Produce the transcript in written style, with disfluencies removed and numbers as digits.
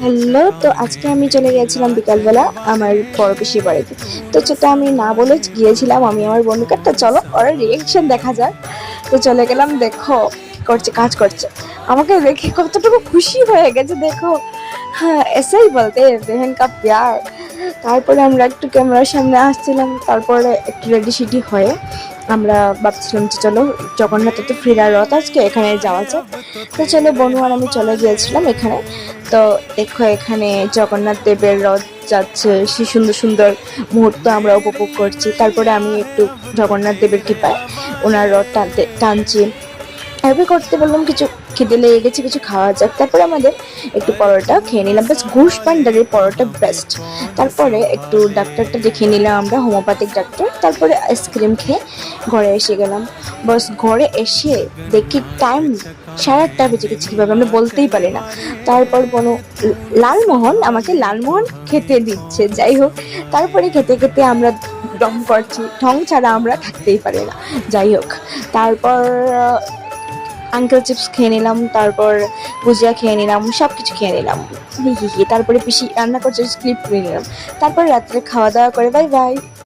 Hello, তো আজকে আমি চলে গিয়েছিলাম বিকালবেলা আমার বড় পিসির বাড়িতে। তো সেটা আমি না বলে গিয়েছিলাম আমি আমার বন্ধুকে। তো চলো ওর রিয়েকশন দেখা যাক। তো চলে গেলাম, দেখো কি করছে, কাজ করছে। আমাকে দেখে কতটুকু খুশি হয়ে গেছে দেখো। হ্যাঁ, এসেই বলতে বেহেন কা প্যার। তারপরে আমরা একটু ক্যামেরার সামনে আসছিলাম, তারপরে একটু রেডি সিডি হয়ে আমরা ভাবছিলাম যে চলো জগন্নাথের তো ফেরার রথ, আজকে এখানে যাওয়া যায়। তো চলো বনু আর আমি চলে গিয়েছিলাম এখানে। তো দেখো এখানে জগন্নাথ দেবের রথ যাচ্ছে, সে সুন্দর সুন্দর মুহূর্ত আমরা উপভোগ করছি। তারপরে আমি একটু জগন্নাথ দেবের কৃপায় ওনার রথ টানতে টানছি। এভাবে করতে বললাম কিছু খিদে লেগে গেছে, কিছু খাওয়া যাক। তারপরে আমাদের একটু পরোটা খেয়ে নিলাম, বেশ ঘুষ পান্ডারের পরোটা বেস্ট। তারপরে একটু ডাক্তারটা দেখিয়ে নিলাম আমরা, হোমিওপ্যাথিক ডাক্তার। তারপরে আইসক্রিম খেয়ে ঘরে এসে গেলাম। বাস ঘরে এসে দেখি টাইম 8:30 বেজে গেছে, কীভাবে আমরা বলতেই পারি না। তারপর কোনো লালমোহন আমাকে লালমোহন খেতে দিচ্ছে, যাই হোক। তারপরে খেতে খেতে আমরা ঢং করছি, ঢং ছাড়া আমরা থাকতেই পারি না, যাই হোক। তারপর আঙ্কেল চিপস খেয়ে নিলাম, তারপর ভুজিয়া খেয়ে নিলাম, সব কিছু খেয়ে নিলাম। তারপরে পিসি রান্না করছে, ক্লিপ করে নিলাম। তারপর রাত্রে খাওয়া দাওয়া করে বাই বাই।